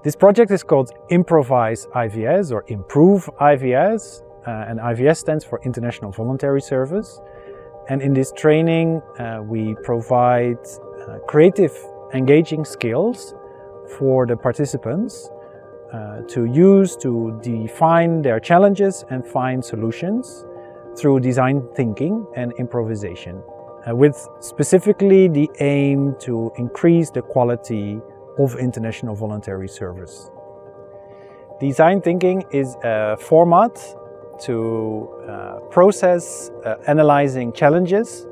This project is called Improvise IVS or Improve IVS, and IVS stands for International Voluntary Service. And in this training we provide creative, engaging skills for the participants to use to define their challenges and find solutions through design thinking and improvisation, with specifically the aim to increase the quality of international voluntary service. Design thinking is a format to process analyzing challenges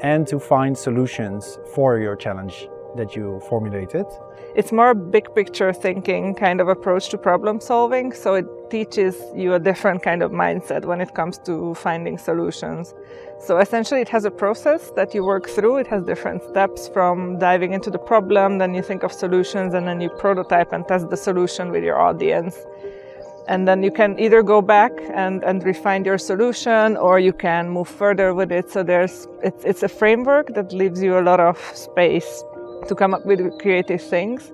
and to find solutions for your challenge that you formulated. It's more big picture thinking kind of approach to problem solving, so it teaches you a different kind of mindset when it comes to finding solutions. So essentially it has a process that you work through. It has different steps from diving into the problem, then you think of solutions, and then you prototype and test the solution with your audience. And then you can either go back and refine your solution, or you can move further with it. So it's a framework that leaves you a lot of space to come up with creative things.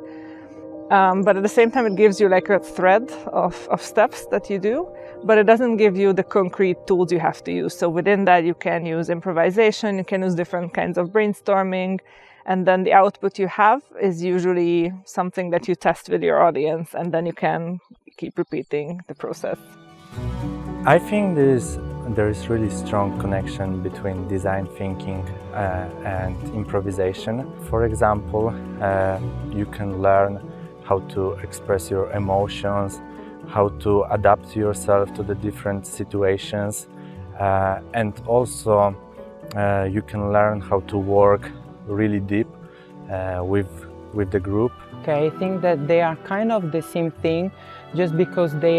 But at the same time, it gives you like a thread of steps that you do, but it doesn't give you the concrete tools you have to use. So within that, you can use improvisation, you can use different kinds of brainstorming, and then the output you have is usually something that you test with your audience, and then you can keep repeating the process. I think there is really strong connection between design thinking and improvisation. For example, you can learn how to express your emotions, how to adapt yourself to the different situations, and also you can learn how to work really deep with the group. Okay, I think that they are kind of the same thing, just because they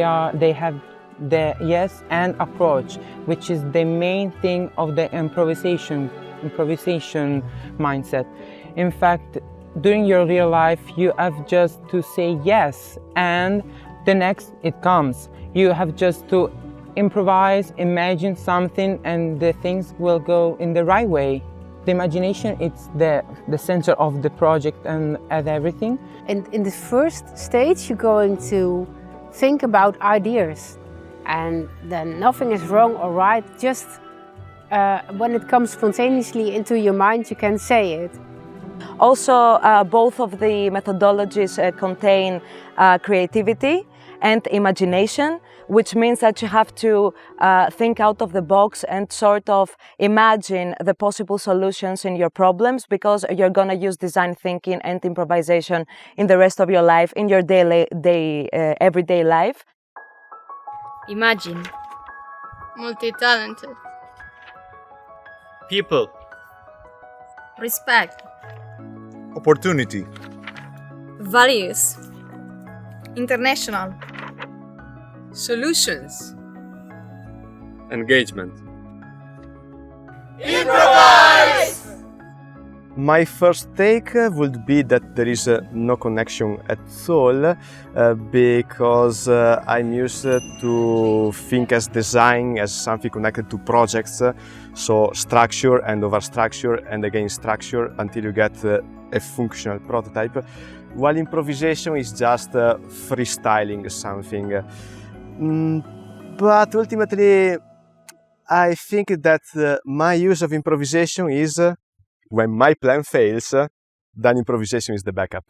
have the yes and approach, which is the main thing of the improvisation mindset. In fact, during your real life, you have just to say yes, and the next it comes. You have just to improvise, imagine something, and the things will go in the right way. The imagination, it's the center of the project and everything. And in the first stage, you're going to think about ideas. And then nothing is wrong or right, just when it comes spontaneously into your mind, you can say it. Also, both of the methodologies contain creativity and imagination, which means that you have to think out of the box and sort of imagine the possible solutions in your problems, because you're going to use design thinking and improvisation in the rest of your life, in your everyday life. Imagine. Multi-talented. People. Respect. Opportunity. Values. International. Solutions. Engagement. Improvise! My first take would be that there is no connection at all, because I'm used to think as design as something connected to projects, so structure and over-structure and again structure until you get a functional prototype, while improvisation is just freestyling something. But ultimately, I think that my use of improvisation is when my plan fails, then improvisation is the backup.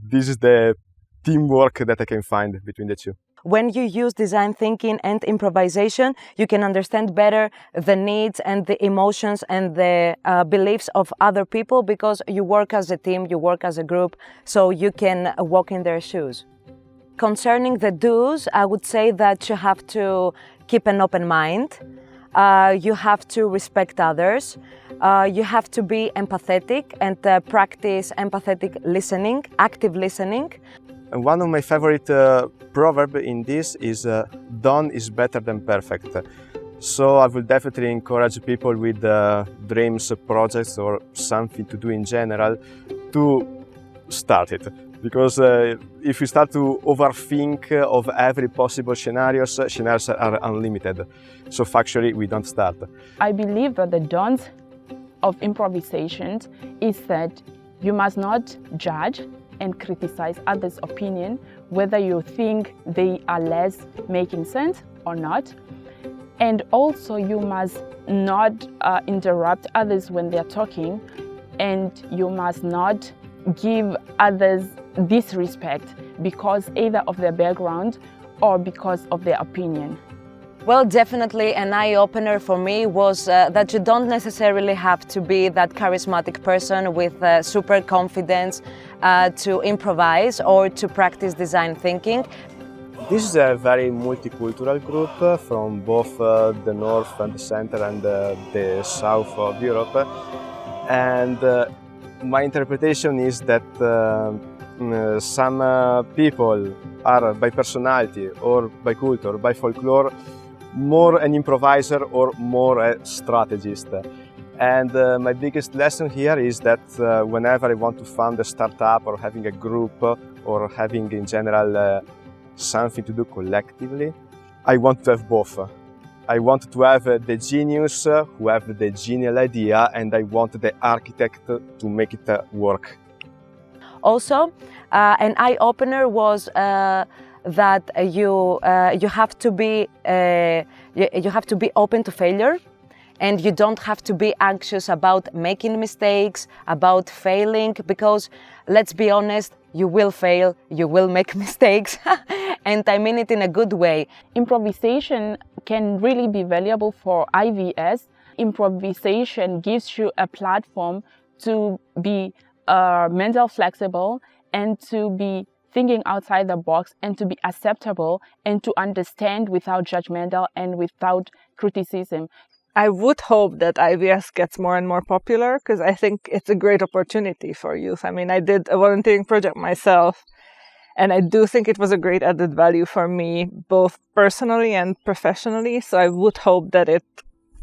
This is the teamwork that I can find between the two. When you use design thinking and improvisation, you can understand better the needs and the emotions and the beliefs of other people, because you work as a team, you work as a group, so you can walk in their shoes. Concerning the do's, I would say that you have to keep an open mind, you have to respect others, you have to be empathetic and practice empathetic listening, active listening. And one of my favorite proverbs in this is done is better than perfect. So I will definitely encourage people with dreams, projects or something to do in general to start it. Because if you start to overthink of every possible scenarios are unlimited. So factually, we don't start. I believe that the dawns of improvisation is that you must not judge, and criticize others' opinion, whether you think they are less making sense or not. And also you must not interrupt others when they're talking, and you must not give others disrespect because either of their background or because of their opinion. Well, definitely an eye-opener for me was that you don't necessarily have to be that charismatic person with super confidence to improvise or to practice design thinking. This is a very multicultural group from both the north and the center and the south of Europe. And my interpretation is that some people are by personality or by culture, by folklore, more an improviser or more a strategist. And my biggest lesson here is that whenever I want to found a startup or having a group or having in general something to do collectively, I want to have both. I want to have the genius who have the genial idea, and I want the architect to make it work. Also, an eye-opener was that you have to be open to failure, and you don't have to be anxious about making mistakes, about failing, because let's be honest, you will fail, you will make mistakes, and I mean it in a good way. Improvisation can really be valuable for IVS. Improvisation gives you a platform to be mental flexible and to be thinking outside the box and to be acceptable and to understand without judgmental and without criticism. I would hope that IVS gets more and more popular because I think it's a great opportunity for youth. I mean, I did a volunteering project myself, and I do think it was a great added value for me, both personally and professionally. So I would hope that it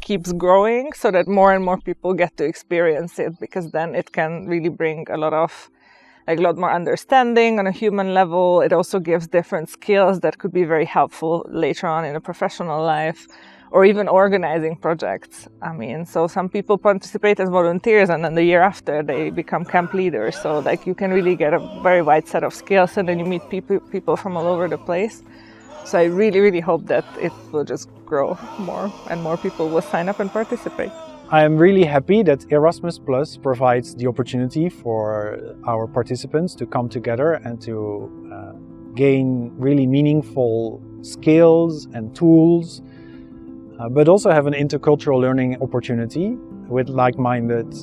keeps growing so that more and more people get to experience it, because then it can really bring a lot more understanding on a human level. It also gives different skills that could be very helpful later on in a professional life, or even organizing projects. I mean, so some people participate as volunteers and then the year after they become camp leaders. So like you can really get a very wide set of skills, and then you meet people from all over the place. So I really, really hope that it will just grow more and more people will sign up and participate. I am really happy that Erasmus Plus provides the opportunity for our participants to come together and to gain really meaningful skills and tools, but also have an intercultural learning opportunity with like-minded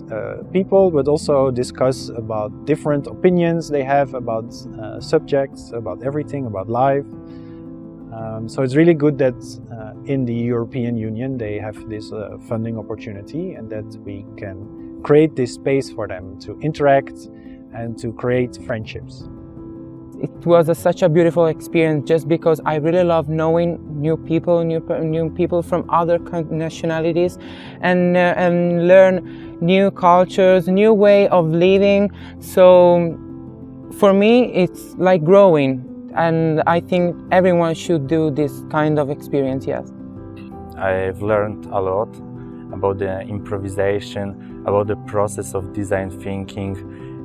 people, but also discuss about different opinions they have about subjects, about everything, about life. So it's really good that in the European Union they have this funding opportunity, and that we can create this space for them to interact and to create friendships. It was such a beautiful experience, just because I really love knowing new people from other nationalities, and learn new cultures, new way of living. So for me, it's like growing, and I think everyone should do this kind of experience. Yes, I've learned a lot about the improvisation, about the process of design thinking.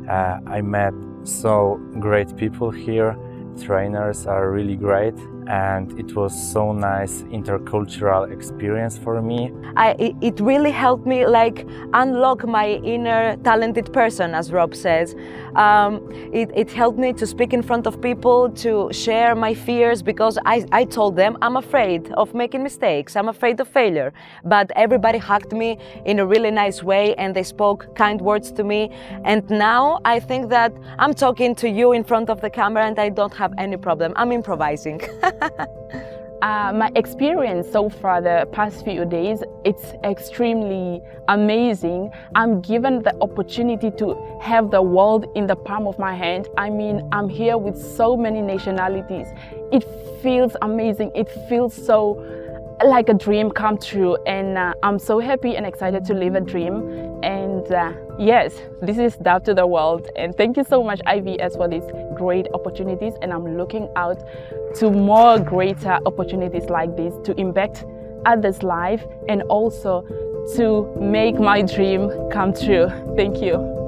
I met so great people here. Trainers are really great, and it was so nice intercultural experience for me. It really helped me like unlock my inner talented person, as Rob says. It helped me to speak in front of people, to share my fears, because I told them I'm afraid of making mistakes, I'm afraid of failure. But everybody hugged me in a really nice way, and they spoke kind words to me. And now I think that I'm talking to you in front of the camera and I don't have any problem. I'm improvising. My experience so far the past few days, it's extremely amazing. I'm given the opportunity to have the world in the palm of my hand. I mean, I'm here with so many nationalities. It feels amazing. It feels so like a dream come true, and I'm so happy and excited to live a dream. And yes, this is Dove to the World, and thank you so much IVS for these great opportunities, and I'm looking out to more greater opportunities like this to impact others' life and also to make my dream come true. Thank you.